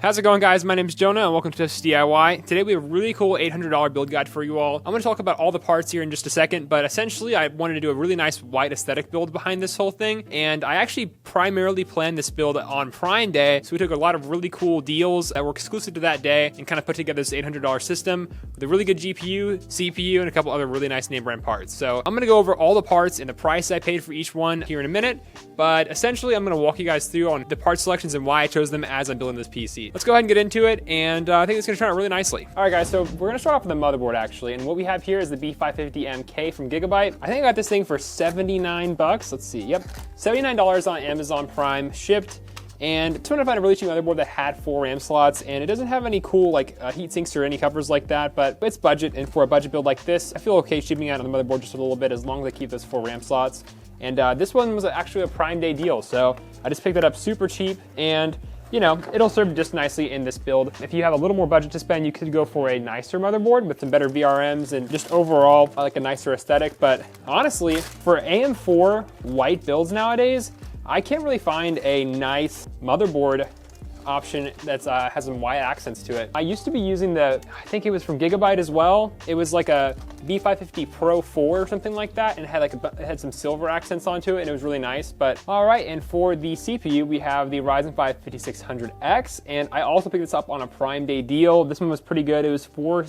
How's it going, guys? My name is Jonah and welcome to Just DIY. Today we have a really cool $800 build guide for you all. I'm going to talk about all the parts here in just a second, but essentially I wanted to do a really nice white aesthetic build behind this whole thing, and I actually primarily planned this build on Prime Day, so we took a lot of really cool deals that were exclusive to that day and kind of put together this $800 system with a really good GPU, CPU, and a couple other really nice name brand parts. So I'm going to go over all the parts and the price I paid for each one here in a minute, but essentially I'm going to walk you guys through on the part selections and why I chose them as I'm building this PC. Let's go ahead and get into it, and I think it's gonna turn out really nicely. All right, guys, so we're gonna start off with the motherboard, actually, and what we have here is the B550MK from Gigabyte. I think I got this thing for 79 bucks. Let's see, yep, $79 on Amazon Prime, shipped, and trying to find a really cheap motherboard that had 4 RAM slots, and it doesn't have any cool like heat sinks or any covers like that, but it's budget, and for a budget build like this, I feel okay shipping out on the motherboard just a little bit as long as I keep those 4 RAM slots. And this one was actually a Prime Day deal, so I just picked it up super cheap, and you know, it'll serve just nicely in this build. If you have a little more budget to spend, you could go for a nicer motherboard with some better VRMs and just overall like a nicer aesthetic. But honestly, for AM4 white builds nowadays, I can't really find a nice motherboard option that has some white accents to it. I used to be using I think it was from Gigabyte as well. It was like a B550 Pro 4 or something like that, and it had it had some silver accents onto it, and it was really nice. But all right, and for the CPU, we have the Ryzen 5 5600X, and I also picked this up on a Prime Day deal. This one was pretty good. It was for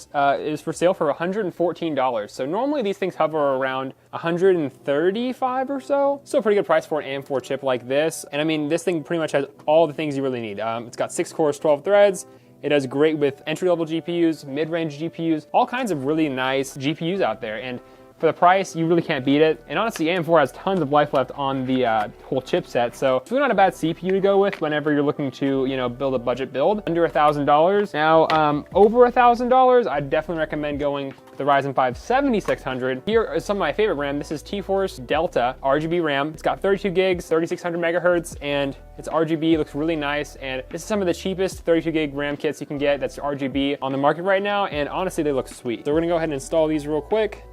sale for $114. So normally these things hover around $135 or so. Still a pretty good price for an AM4 chip like this. And I mean, this thing pretty much has all the things you really need. It's got 6 cores, 12 threads. It does great with entry-level GPUs, mid-range GPUs, all kinds of really nice GPUs out there. And for the price, you really can't beat it. And honestly, AM4 has tons of life left on the whole chipset, so it's really not a bad CPU to go with whenever you're looking to, you know, build a budget build. Under $1,000. Now, over $1,000, I'd definitely recommend going the Ryzen 5 7600. Here is some of my favorite RAM. This is T-Force Delta RGB RAM. It's got 32 gigs, 3600 megahertz, and it's RGB, looks really nice. And this is some of the cheapest 32 gig RAM kits you can get that's RGB on the market right now. And honestly, they look sweet. So we're gonna go ahead and install these real quick.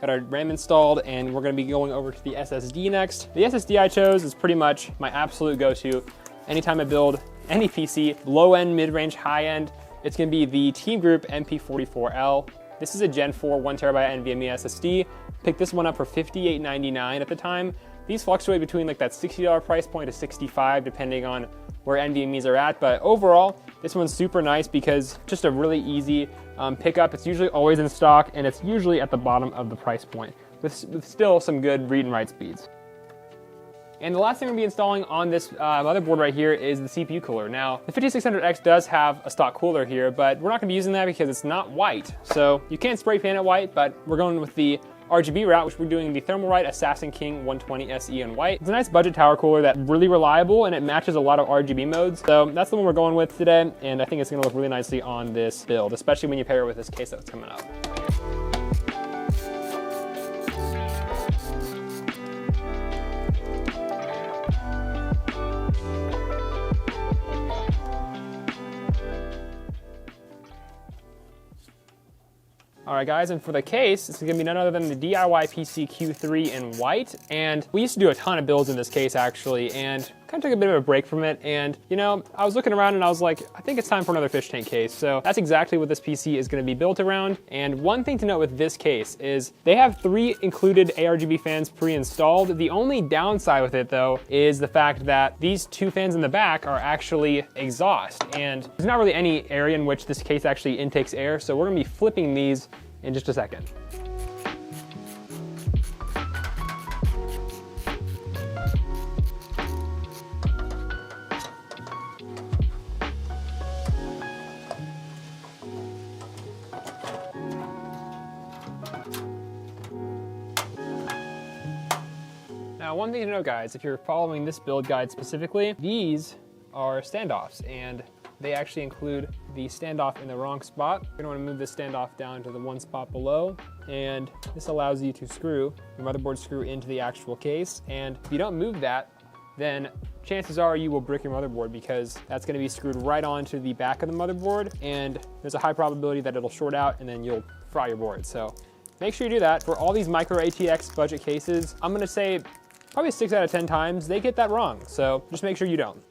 Got our RAM installed, and we're gonna be going over to the SSD next. The SSD I chose is pretty much my absolute go-to anytime I build any PC, low end, mid-range, high end. It's gonna be the Team Group MP44L. This is a Gen 4 1TB NVMe SSD. Picked this one up for $58.99 at the time. These fluctuate between like that $60 price point to $65 depending on where NVMEs are at, but overall, this one's super nice because just a really easy pickup. It's usually always in stock, and it's usually at the bottom of the price point with still some good read and write speeds. And the last thing we're gonna be installing on this motherboard right here is the CPU cooler. Now, the 5600X does have a stock cooler here, but we're not gonna be using that because it's not white. So you can't spray paint it white, but we're going with the RGB route, which we're doing the Thermalright Assassin King 120 SE in white. It's a nice budget tower cooler that's really reliable, and it matches a lot of RGB modes. So that's the one we're going with today, and I think it's gonna look really nicely on this build, especially when you pair it with this case that's coming up. All right, guys, and for the case, this is gonna be none other than the DIY PC Q3 in white. And we used to do a ton of builds in this case, actually, and kind of took a bit of a break from it. And, you know, I was looking around and I was like, I think it's time for another fish tank case. So that's exactly what this PC is gonna be built around. And one thing to note with this case is they have 3 included ARGB fans pre-installed. The only downside with it, though, is the fact that these 2 fans in the back are actually exhaust. And there's not really any area in which this case actually intakes air. So we're gonna be flipping these in just a second. Now, one thing to note, guys, if you're following this build guide specifically, these are standoffs, and they actually include the standoff in the wrong spot. You're gonna wanna move this standoff down to the one spot below, and this allows you to screw your motherboard screw into the actual case. And if you don't move that, then chances are you will brick your motherboard because that's gonna be screwed right onto the back of the motherboard, and there's a high probability that it'll short out and then you'll fry your board. So make sure you do that. For all these micro ATX budget cases, I'm gonna say probably 6 out of 10 times they get that wrong. So just make sure you don't.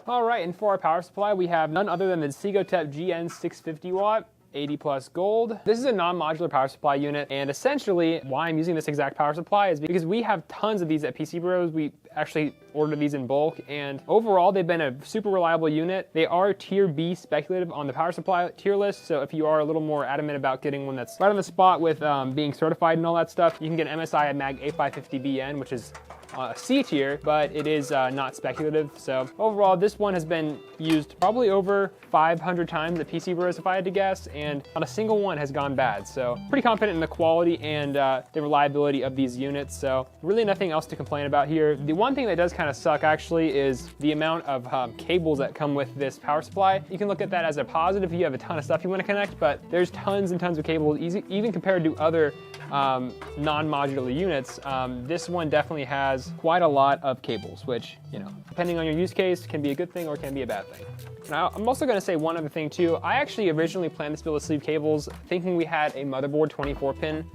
All right, and for our power supply, we have none other than the Sigotep GN 650 watt. 80 plus gold. This is a non-modular power supply unit, and essentially why I'm using this exact power supply is because we have tons of these at PC Bros. We actually ordered these in bulk, and overall they've been a super reliable unit. They are tier B speculative on the power supply tier list, so if you are a little more adamant about getting one that's right on the spot with being certified and all that stuff, you can get an MSI Mag A550BN, which is C tier, but it is not speculative. So overall, this one has been used probably over 500 times at PC Bros if I had to guess, and not a single one has gone bad. So pretty confident in the quality and the reliability of these units. So really nothing else to complain about here. The one thing that does kind of suck actually is the amount of cables that come with this power supply. You can look at that as a positive if you have a ton of stuff you want to connect, but there's tons and tons of cables, even compared to other non-modular units. This one definitely has quite a lot of cables, which, you know, depending on your use case, can be a good thing or can be a bad thing. Now, I'm also going to say one other thing too. I actually originally planned this build with sleeve cables, thinking we had a motherboard 24-pin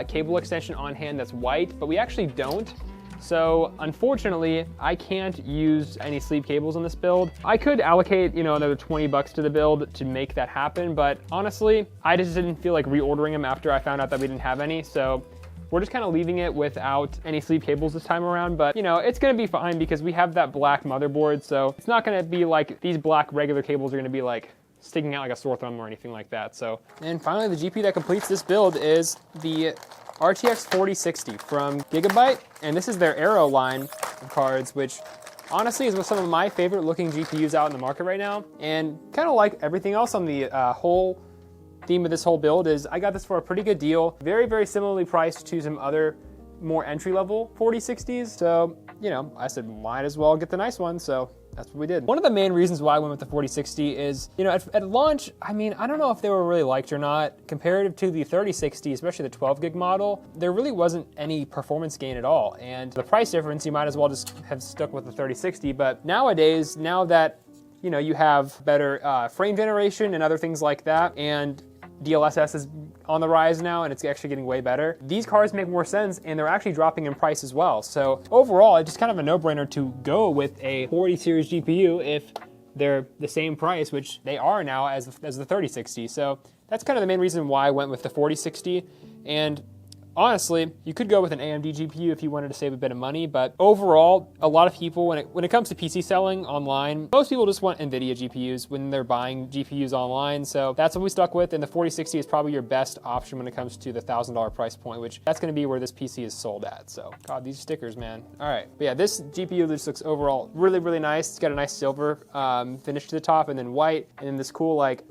cable extension on hand that's white, but we actually don't. So unfortunately, I can't use any sleeve cables on this build. I could allocate, you know, another 20 bucks to the build to make that happen, but honestly, I just didn't feel like reordering them after I found out that we didn't have any. So we're just kind of leaving it without any sleeve cables this time around, but you know, it's gonna be fine because we have that black motherboard, so it's not gonna be like these black regular cables are gonna be like sticking out like a sore thumb or anything like that. So, and finally, the GPU that completes this build is the RTX 4060 from Gigabyte, and this is their Aero line of cards, which honestly is some of my favorite looking GPUs out in the market right now. And kind of like everything else on the whole theme of this whole build is I got this for a pretty good deal. Very, very similarly priced to some other more entry-level 4060s. So, you know, I said might as well get the nice one, so that's what we did. One of the main reasons why I went with the 4060 is, you know, at launch, I mean, I don't know if they were really liked or not. Comparative to the 3060, especially the 12 gig model, there really wasn't any performance gain at all. And the price difference, you might as well just have stuck with the 3060. But nowadays, now that, you know, you have better frame generation and other things like that, and DLSS is on the rise now and it's actually getting way better, these cards make more sense and they're actually dropping in price as well. So overall, it's just kind of a no-brainer to go with a 40 series GPU if they're the same price, which they are now as the 3060. So that's kind of the main reason why I went with the 4060. And honestly, you could go with an AMD GPU if you wanted to save a bit of money, but overall, a lot of people, when it comes to PC selling online, most people just want NVIDIA GPUs when they're buying GPUs online, so that's what we stuck with, and the 4060 is probably your best option when it comes to the $1,000 price point, which that's going to be where this PC is sold at. So, God, these stickers, man. All right, but yeah, this GPU just looks overall really, really nice. It's got a nice silver finish to the top, and then white, and then this cool, like,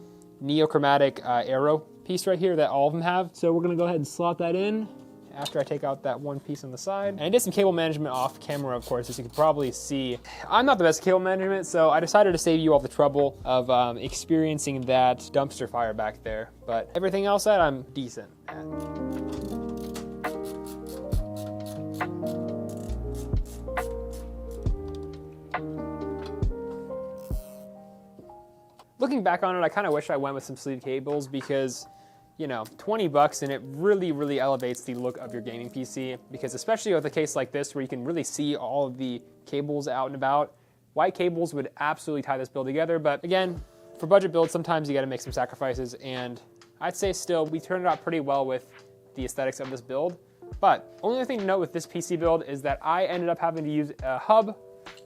neochromatic Aero piece right here that all of them have. So we're gonna go ahead and slot that in after I take out that one piece on the side. And I did some cable management off camera, of course, as you can probably see. I'm not the best cable management, so I decided to save you all the trouble of experiencing that dumpster fire back there. But everything else that I'm decent at. Looking back on it, I kind of wish I went with some sleeve cables because, you know, 20 bucks and it really, really elevates the look of your gaming PC, because especially with a case like this where you can really see all of the cables out and about, white cables would absolutely tie this build together. But again, for budget builds, sometimes you got to make some sacrifices, and I'd say still we turned it out pretty well with the aesthetics of this build. But only thing to note with this PC build is that I ended up having to use a hub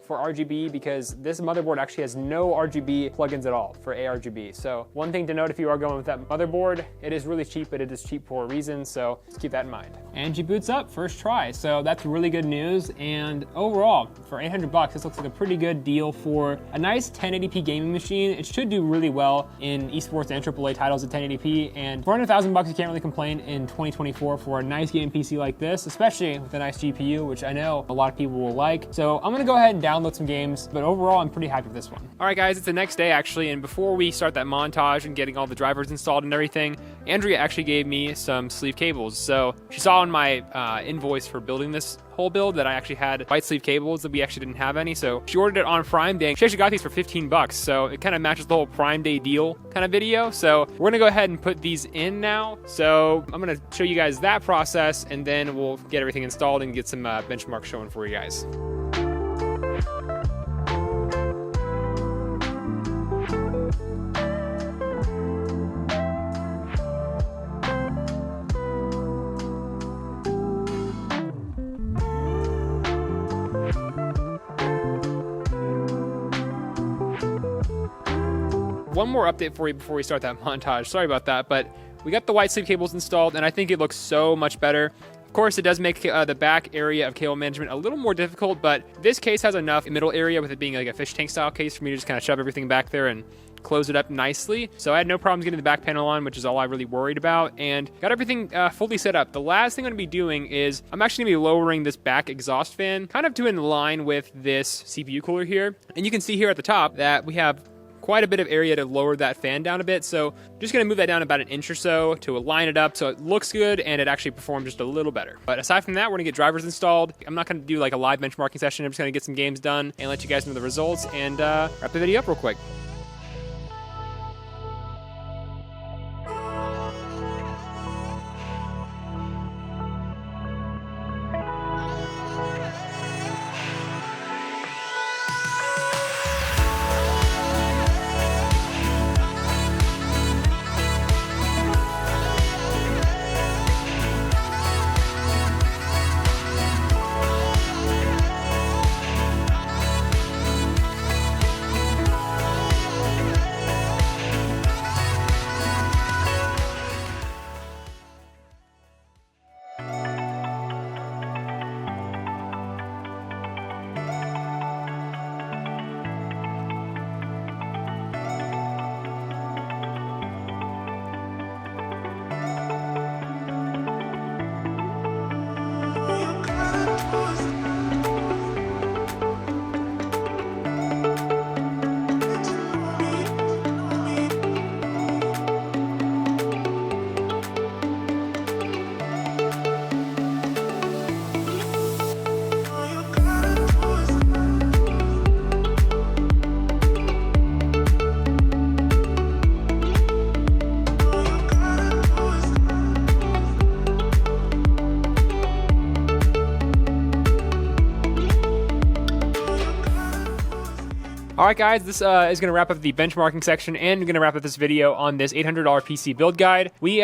for RGB because this motherboard actually has no RGB plugins at all for ARGB. So one thing to note if you are going with that motherboard, it is really cheap, but it is cheap for a reason, so just keep that in mind. And she boots up first try, so that's really good news. And overall, for 800 bucks, this looks like a pretty good deal for a nice 1080p gaming machine. It should do really well in esports and AAA titles at 1080p, and for 100,000 bucks, you can't really complain in 2024 for a nice gaming PC like this, especially with a nice GPU, which I know a lot of people will like. So I'm gonna go ahead and download some games, but overall I'm pretty happy with this one. All right guys, it's the next day actually, and before we start that montage and getting all the drivers installed and everything, Andrea actually gave me some sleeve cables. So she saw on my invoice for building this whole build that I actually had white sleeve cables that we actually didn't have any, so she ordered it on Prime Day. She actually got these for 15 bucks, so it kind of matches the whole Prime Day deal kind of video. So we're gonna go ahead and put these in now. So I'm gonna show you guys that process, and then we'll get everything installed and get some benchmarks showing for you guys. one more update for you before we start that montage. Sorry about that, but we got the white sleeve cables installed, and I think it looks so much better. Of course, it does make the back area of cable management a little more difficult, but this case has enough middle area with it being like a fish tank style case for me to just kind of shove everything back there and close it up nicely. So I had no problems getting the back panel on, which is all I really worried about, and got everything fully set up. The last thing I'm going to be doing is I'm actually going to be lowering this back exhaust fan kind of to in line with this CPU cooler here. And you can see here at the top that we have quite a bit of area to lower that fan down a bit. So just going to move that down about an inch or so to align it up so it looks good and it actually performs just a little better. But aside from that, we're going to get drivers installed. I'm not going to do like a live benchmarking session. I'm just going to get some games done and let you guys know the results and wrap the video up real quick. Alright guys, this is going to wrap up the benchmarking section and going to wrap up this video on this $800 PC build guide. We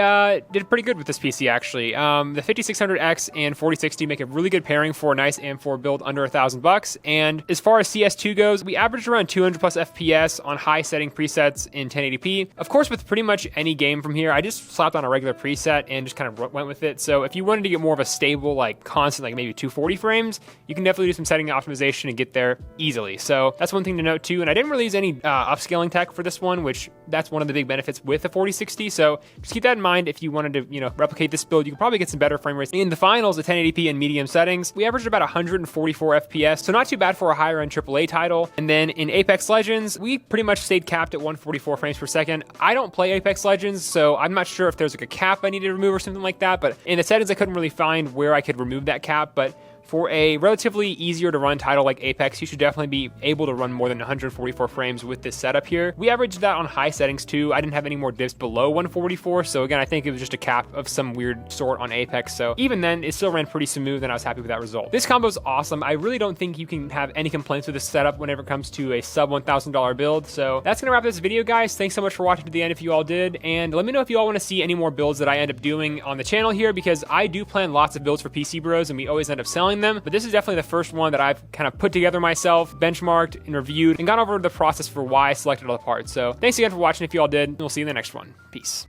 did pretty good with this PC actually. The 5600X and 4060 make a really good pairing for a nice AM4 build under $1,000. And as far as CS2 goes, we averaged around 200 plus FPS on high setting presets in 1080p. Of course, with pretty much any game from here, I just slapped on a regular preset and just kind of went with it. So if you wanted to get more of a stable, like constant, like maybe 240 frames, you can definitely do some setting optimization and get there easily. So that's one thing to note too. And I didn't really use any upscaling tech for this one, which that's one of the big benefits with the 4060. So just keep that in mind if you wanted to, replicate this build. You could probably get some better frame rates. In the finals, the 1080p and medium settings, we averaged about 144 FPS, so not too bad for a higher end AAA title. And then in Apex Legends, we pretty much stayed capped at 144 frames per second. I don't play Apex Legends, so I'm not sure if there's like a cap I need to remove or something like that. But in the settings, I couldn't really find where I could remove that cap. But for a relatively easier to run title like Apex, you should definitely be able to run more than 144 frames with this setup here. We averaged that on high settings too. I didn't have any more dips below 144, so again, I think it was just a cap of some weird sort on Apex, so even then, it still ran pretty smooth and I was happy with that result. This combo is awesome. I really don't think you can have any complaints with this setup whenever it comes to a sub $1,000 build, so that's gonna wrap this video, guys. Thanks so much for watching to the end if you all did, and let me know if you all wanna see any more builds that I end up doing on the channel here, because I do plan lots of builds for PC Bros, and we always end up selling them, but this is definitely the first one that I've kind of put together myself, benchmarked and reviewed, and gone over the process for why I selected all the parts. So thanks again for watching if you all did, and we'll see you in the next one. Peace.